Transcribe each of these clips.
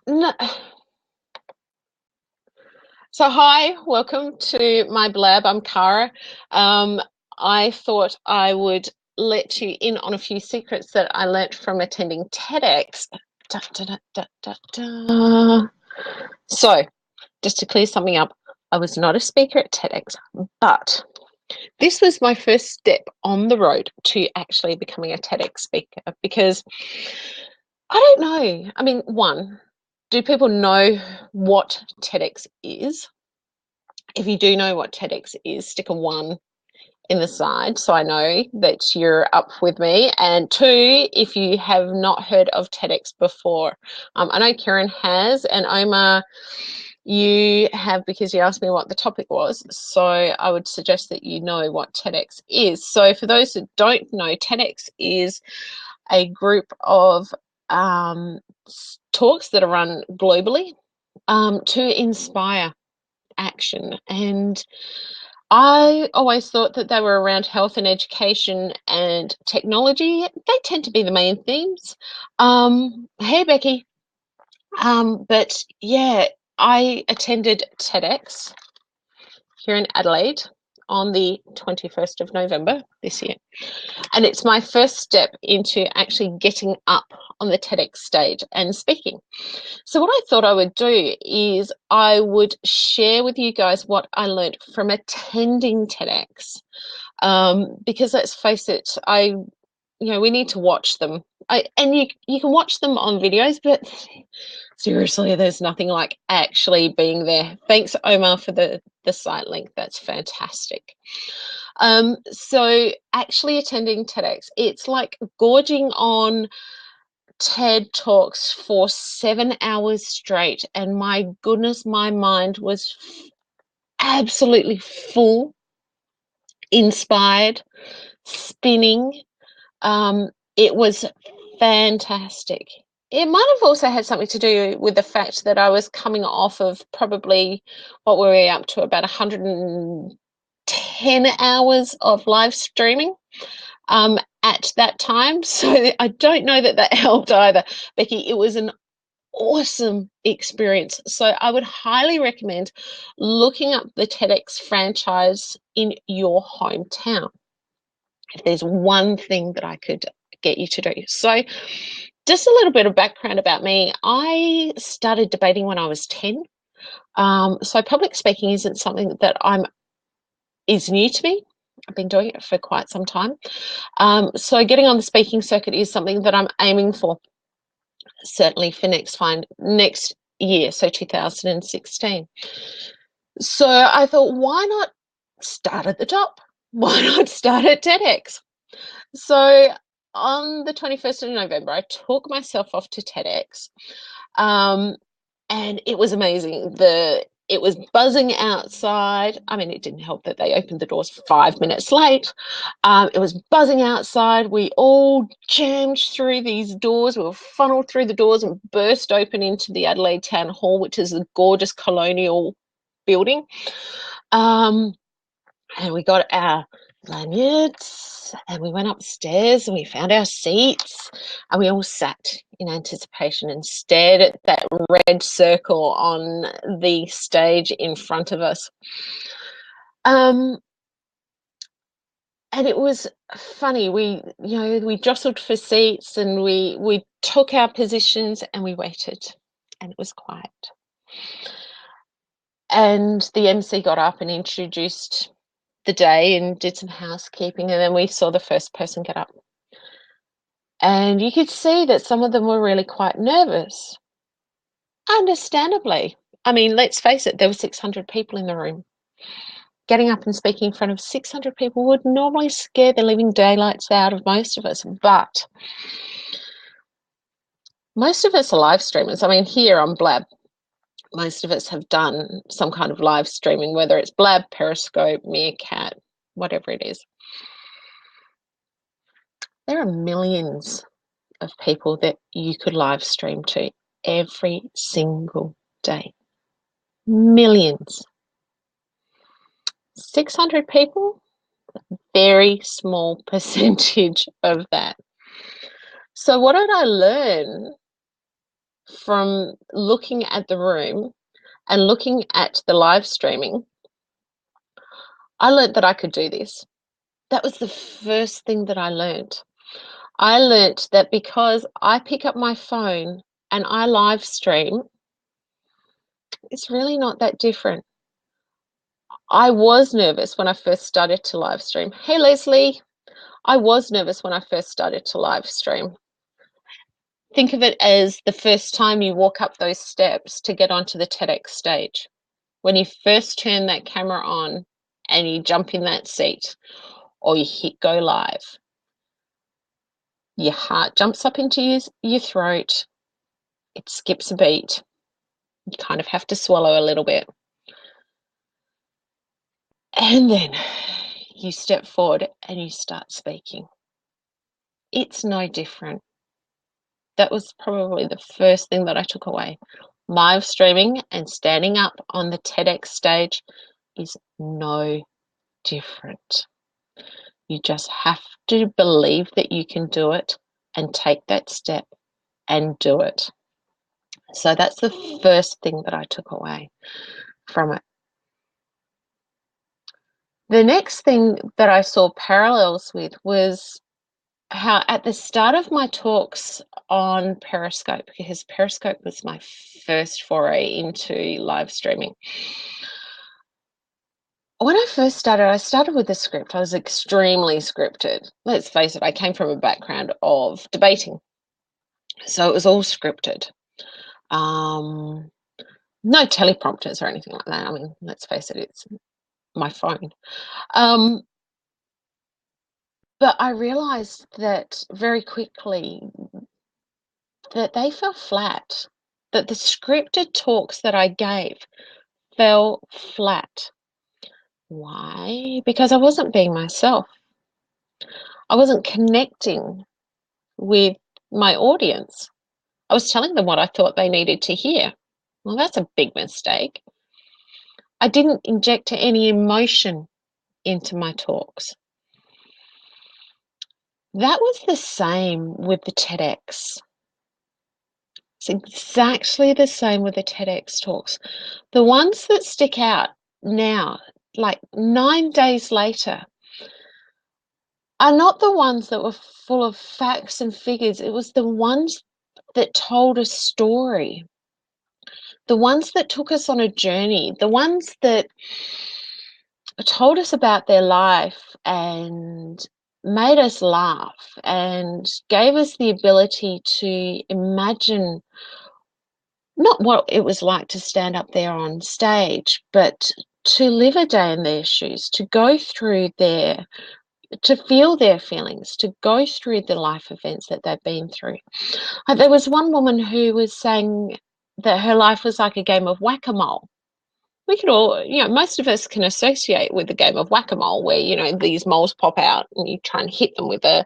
No. So hi, welcome to my blab. I'm Cara. I thought I would let you in on a few secrets that I learnt from attending TEDx. Da, da, da, da, da, da. So, just to clear something up, I was not a speaker at TEDx, but this was my first step on the road to actually becoming a TEDx speaker because I don't know. I mean, one, do people know what TEDx is? If you do know what TEDx is, stick a 1 in the side so I know that you're up with me. And 2, if you have not heard of TEDx before. I know Karen has, and Omar, you have, because you asked me what the topic was. So I would suggest that you know what TEDx is. So for those that don't know, TEDx is a group of talks that are run globally to inspire action. And I always thought that they were around health and education and technology. They tend to be the main themes. Hey, Becky. But yeah, I attended TEDx here in Adelaide on the 21st of November this year. And it's my first step into actually getting up on the TEDx stage and speaking. So what I thought I would do is I would share with you guys what I learned from attending TEDx. Because let's face it, we need to watch them. And you can watch them on videos, but seriously, there's nothing like actually being there. Thanks, Omar, for the site link. That's fantastic. So actually attending TEDx, it's like gorging on TED Talks for 7 hours straight, and my goodness, my mind was absolutely full, inspired, spinning. It was fantastic. It might have also had something to do with the fact that I was coming off of probably, what were we up to, about 110 hours of live streaming at that time. So I don't know that that helped either, Becky. It was an awesome experience. So I would highly recommend looking up the TEDx franchise in your hometown, if there's one thing that I could get you to do. So just a little bit of background about me. I started debating when I was 10. So public speaking isn't something that is new to me. I've been doing it for quite some time. So getting on the speaking circuit is something that I'm aiming for, certainly for next year, so 2016. So I thought, why not start at the top? Why not start at TEDx? So on the 21st of November, I took myself off to TEDx, and it was amazing. It was buzzing outside. I mean, it didn't help that they opened the doors 5 minutes late. It was buzzing outside. We all jammed through these doors. We were funneled through the doors and burst open into the Adelaide Town Hall, which is a gorgeous colonial building. And we got our lanyards and we went upstairs and we found our seats and we all sat in anticipation and stared at that red circle on the stage in front of us. And it was funny. We jostled for seats and we took our positions and we waited, and it was quiet. And the MC got up and introduced the day and did some housekeeping, and then we saw the first person get up. And you could see that some of them were really quite nervous. Understandably. I mean, let's face it, there were 600 people in the room. Getting up and speaking in front of 600 people would normally scare the living daylights out of most of us, but most of us are live streamers. I mean, here on Blab, most of us have done some kind of live streaming, whether it's Blab, Periscope, Meerkat, whatever it is. There are millions of people that you could live stream to every single day. Millions. 600 people, very small percentage of that. So what did I learn from looking at the room and looking at the live streaming, I learned that I could do this. That was the first thing that I learned. I learnt that because I pick up my phone and I live stream, it's really not that different. I was nervous when I first started to live stream. Hey, Leslie. I was nervous when I first started to live stream. Think of it as the first time you walk up those steps to get onto the TEDx stage. When you first turn that camera on and you jump in that seat or you hit go live, your heart jumps up into your throat. It skips a beat. You kind of have to swallow a little bit. And then you step forward and you start speaking. It's no different. That was probably the first thing that I took away. Live streaming and standing up on the TEDx stage is no different. You just have to believe that you can do it and take that step and do it. So that's the first thing that I took away from it. The next thing that I saw parallels with was how at the start of my talks on Periscope, because Periscope was my first foray into live streaming. When I first started, I started with a script. I was extremely scripted. Let's face it, I came from a background of debating. So it was all scripted. No teleprompters or anything like that. I mean, let's face it, it's my phone. But I realized that very quickly that they fell flat, that the scripted talks that I gave fell flat. Why? Because I wasn't being myself. I wasn't connecting with my audience. I was telling them what I thought they needed to hear. Well, that's a big mistake. I didn't inject any emotion into my talks. That was the same with the TEDx. It's exactly the same with the TEDx talks. The ones that stick out now, like 9 days later, are not the ones that were full of facts and figures. It was the ones that told a story, the ones that took us on a journey, the ones that told us about their life and made us laugh and gave us the ability to imagine not what it was like to stand up there on stage, but to live a day in their shoes, to go through to feel their feelings, to go through the life events that they've been through. There was one woman who was saying that her life was like a game of whack-a-mole. We could all, most of us can associate with the game of whack-a-mole where, these moles pop out and you try and hit them with a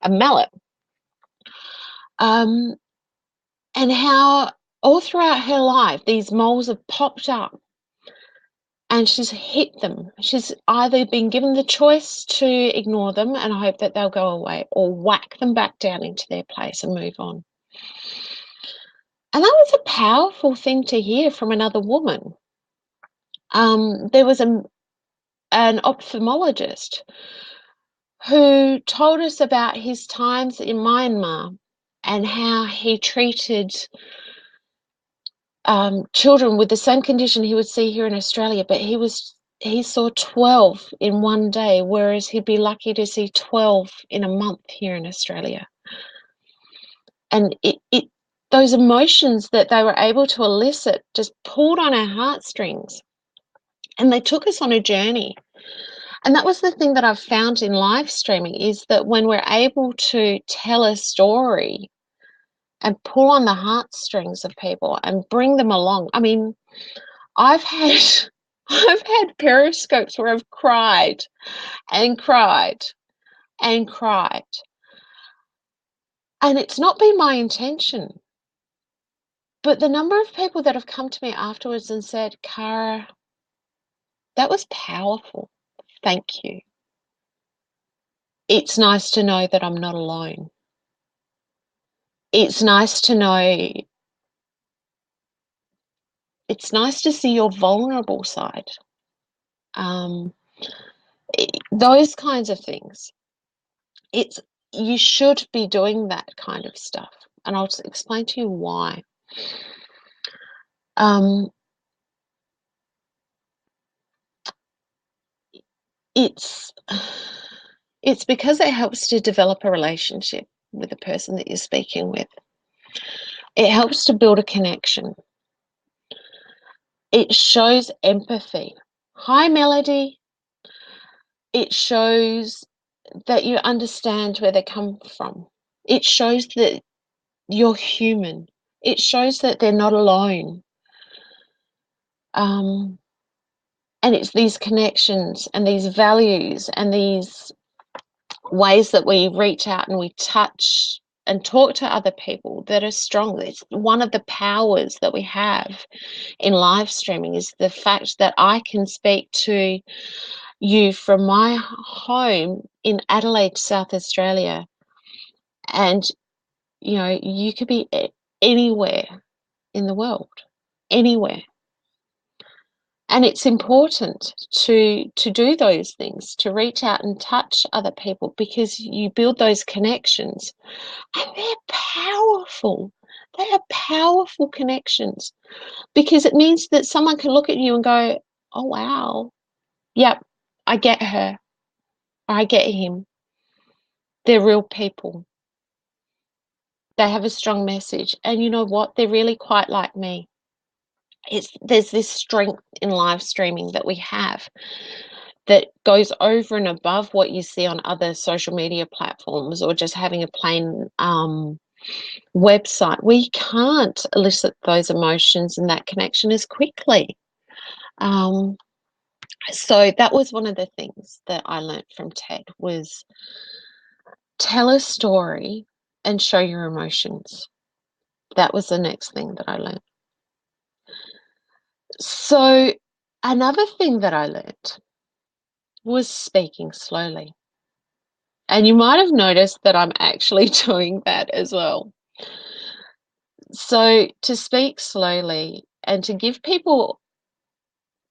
mallet. And how all throughout her life, these moles have popped up and she's hit them. She's either been given the choice to ignore them and hope that they'll go away or whack them back down into their place and move on. And that was a powerful thing to hear from another woman. There was an ophthalmologist who told us about his times in Myanmar and how he treated children with the same condition he would see here in Australia, but he saw 12 in one day, whereas he'd be lucky to see 12 in a month here in Australia. And those emotions that they were able to elicit just pulled on our heartstrings, and they took us on a journey. And that was the thing that I've found in live streaming, is that when we're able to tell a story and pull on the heartstrings of people and bring them along. I mean, I've had periscopes where I've cried and cried and cried. And it's not been my intention. But the number of people that have come to me afterwards and said, Cara, that was powerful. Thank you. It's nice to know that I'm not alone. It's nice to know It's nice to see your vulnerable side. Those kinds of things. You should be doing that kind of stuff, and I'll just explain to you why. It's because it helps to develop a relationship with the person that you're speaking with. It helps to build a connection. It shows empathy. Hi, Melody. It shows that you understand where they come from. It shows that you're human. It shows that they're not alone. And it's these connections and these values and these ways that we reach out and we touch and talk to other people that are strong. It's one of the powers that we have in live streaming, is the fact that I can speak to you from my home in Adelaide, South Australia, and you could be anywhere in the world, anywhere. And it's important to do those things, to reach out and touch other people, because you build those connections, and they're powerful. They are powerful connections, because it means that someone can look at you and go, oh, wow, yep, I get her, or I get him. They're real people. They have a strong message. And you know what? They're really quite like me. There's this strength in live streaming that we have that goes over and above what you see on other social media platforms, or just having a plain website. We can't elicit those emotions and that connection as quickly. So that was one of the things that I learned from TED, was tell a story and show your emotions. That was the next thing that I learned. So another thing that I learned was speaking slowly. And you might have noticed that I'm actually doing that as well. So to speak slowly and to give people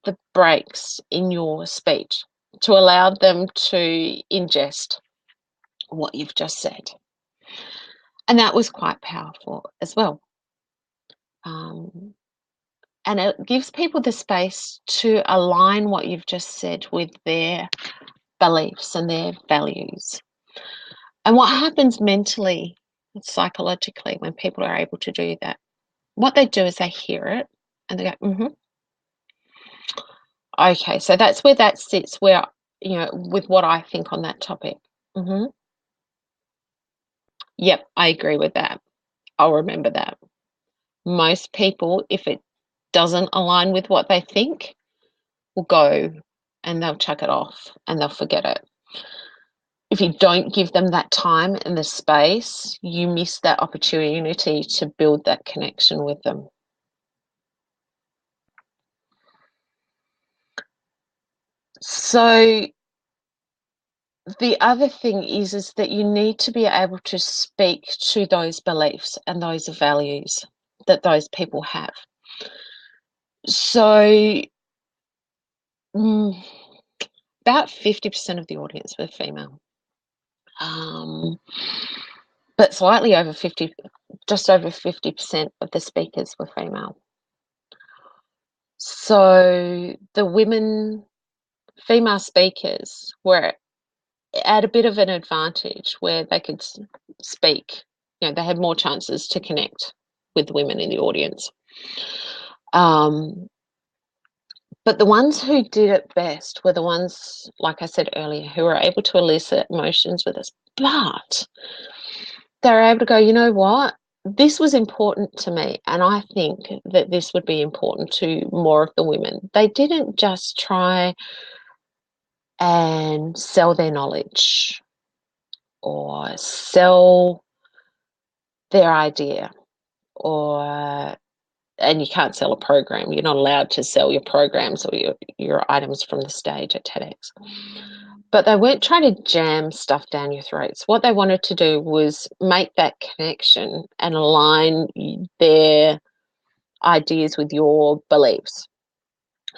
the breaks in your speech, to allow them to ingest what you've just said. And that was quite powerful as well. And it gives people the space to align what you've just said with their beliefs and their values. And what happens mentally, psychologically, when people are able to do that, what they do is they hear it and they go, okay, so that's where that sits, where, with what I think on that topic. Yep, I agree with that. I'll remember that. Most people, if it doesn't align with what they think, will go and they'll chuck it off and they'll forget it. If you don't give them that time and the space, you miss that opportunity to build that connection with them. So the other thing is that you need to be able to speak to those beliefs and those values that those people have. So about 50% of the audience were female, but slightly over 50, just over 50% of the speakers were female. So the female speakers were at a bit of an advantage, where they could speak. They had more chances to connect with women in the audience. But the ones who did it best were the ones, like I said earlier, who were able to elicit emotions with us. But they were able to go, you know what? This was important to me, and I think that this would be important to more of the women. They didn't just try and sell their knowledge or sell their idea, and you can't sell a program. You're not allowed to sell your programs or your items from the stage at TEDx. But they weren't trying to jam stuff down your throats. What they wanted to do was make that connection and align their ideas, with your beliefs,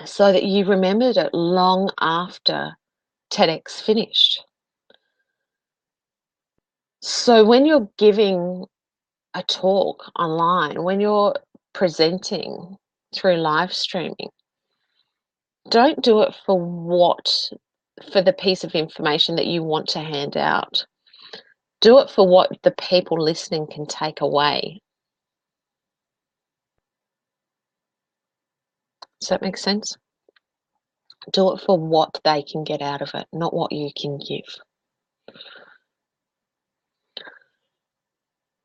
so that you remembered it long after TEDx finished. So when you're giving a talk online, when you're presenting through live streaming, don't do it for the piece of information that you want to hand out. Do it for what the people listening can take away. Does that make sense? Do it for what they can get out of it, not what you can give.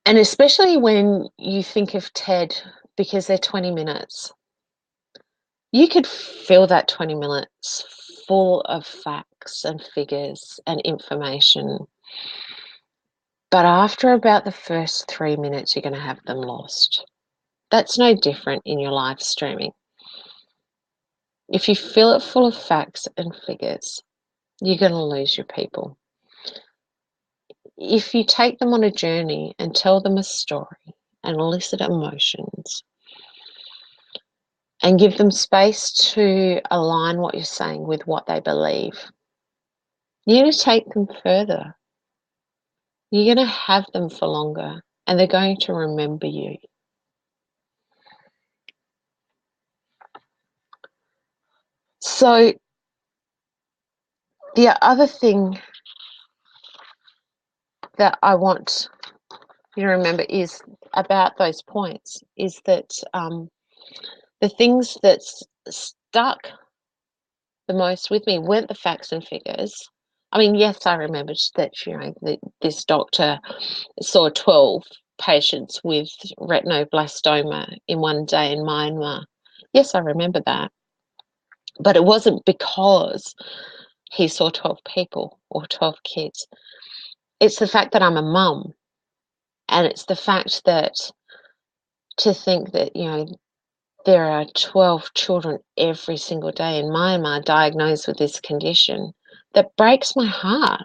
And especially when you think of TED, because they're 20 minutes, you could fill that 20 minutes full of facts and figures and information. But after about the first 3 minutes, you're going to have them lost. That's no different in your live streaming. If you fill it full of facts and figures, you're going to lose your people. If you take them on a journey and tell them a story and elicit emotions and give them space to align what you're saying with what they believe, you're going to take them further. You're going to have them for longer, and they're going to remember you. So the other thing that I want you to remember is about those points is that the things that stuck the most with me weren't the facts and figures. I mean, yes, I remembered that, this doctor saw 12 patients with retinoblastoma in one day in Myanmar. Yes, I remember that. But it wasn't because he saw 12 people or 12 kids. It's the fact that I'm a mum, and it's the fact that to think that, there are 12 children every single day in Myanmar diagnosed with this condition, that breaks my heart.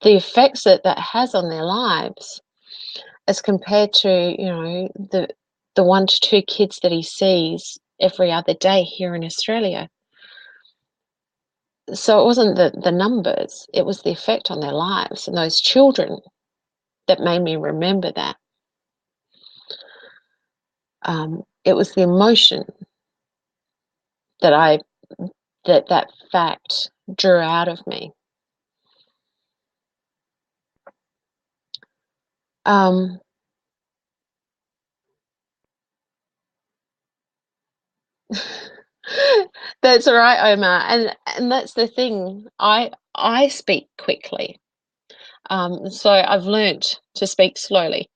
The effects that has on their lives as compared to, the 1 to 2 kids that he sees every other day here in Australia. So it wasn't the numbers, it was the effect on their lives and those children that made me remember that. It was the emotion that that fact drew out of me. That's all right, Omar, and that's the thing. I speak quickly, so I've learnt to speak slowly.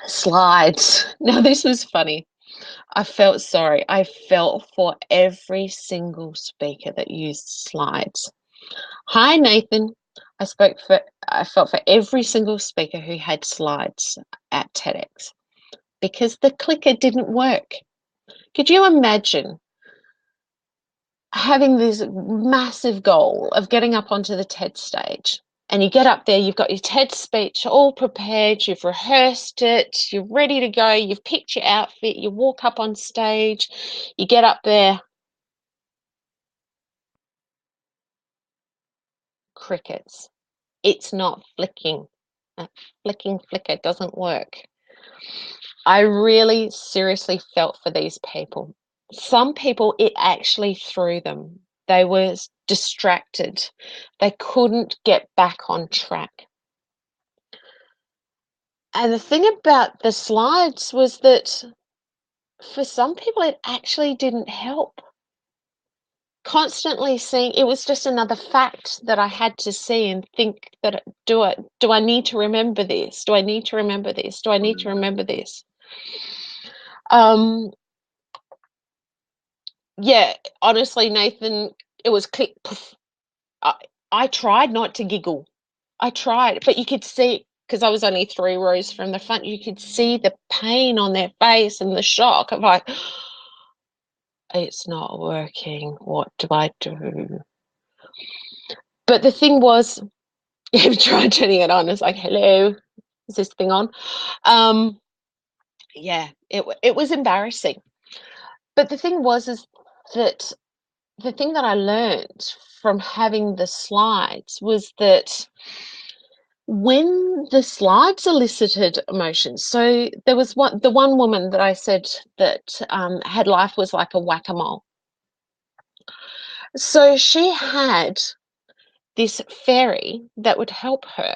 Slides. Now this was funny. I felt sorry. I felt for every single speaker that used slides. Hi, Nathan. I felt for every single speaker who had slides at TEDx because the clicker didn't work. Could you imagine having this massive goal of getting up onto the TED stage, and you get up there, you've got your TED speech all prepared, you've rehearsed it, you're ready to go, you've picked your outfit, you walk up on stage, you get up there, crickets. It's not flicking. That flicker doesn't work. I really seriously felt for these people. Some people, it actually threw them. They were distracted. They couldn't get back on track. And the thing about the slides was that for some people, it actually didn't help. Constantly seeing, it was just another fact that I had to see and think that do I need to remember this? Do I need to remember this? Do I need to remember this? Yeah, honestly, Nathan, it was click. Poof. I tried not to giggle. I tried, but you could see, because I was only 3 rows from the front, you could see the pain on their face and the shock of like, it's not working. What do I do? But the thing was, you tried turning it on. It's like, hello, Is this thing on? Um, yeah, it was embarrassing. But the thing was is that the thing that I learned from having the slides was that when the slides elicited emotions, so there was the one woman that I said that had life was like a whack-a-mole. So she had this fairy that would help her,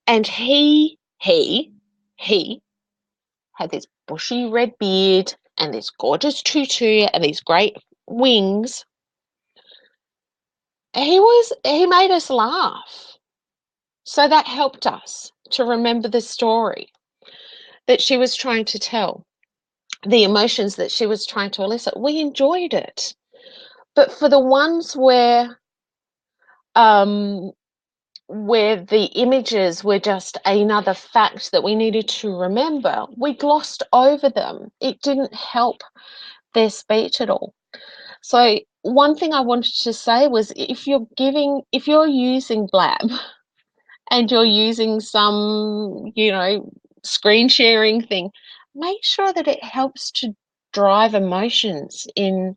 and he had this bushy red beard and this gorgeous tutu and these great wings. He made us laugh. So that helped us to remember the story that she was trying to tell, the emotions that she was trying to elicit. We enjoyed it. But for the ones um, where the images were just another fact that we needed to remember, we glossed over them. It didn't help their speech at all. So one thing I wanted to say was if you're using Blab and you're using some, screen sharing thing, make sure that it helps to drive emotions in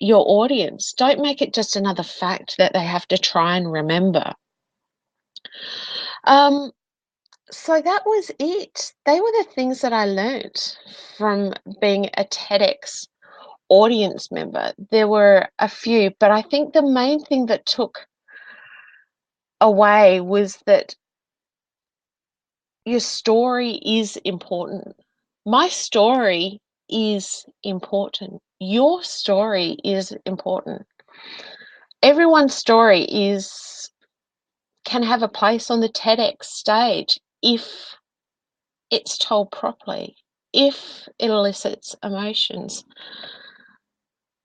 your audience. Don't make it just another fact that they have to try and remember. Um, so that was it. They were the things that I learned from being a TEDx audience member. There were a few, but I think the main thing that took away was that your story is important. My story is important. Your story is important. Everyone's story can have a place on the TEDx stage if it's told properly, if it elicits emotions,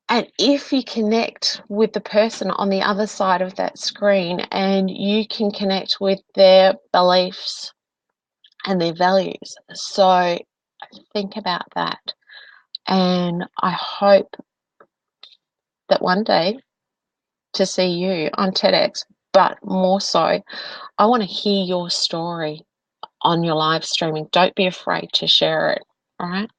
and if you connect with the person on the other side of that screen and you can connect with their beliefs and their values. So think about that. And I hope that one day to see you on TEDx, but more so, I want to hear your story on your live streaming. Don't be afraid to share it. All right.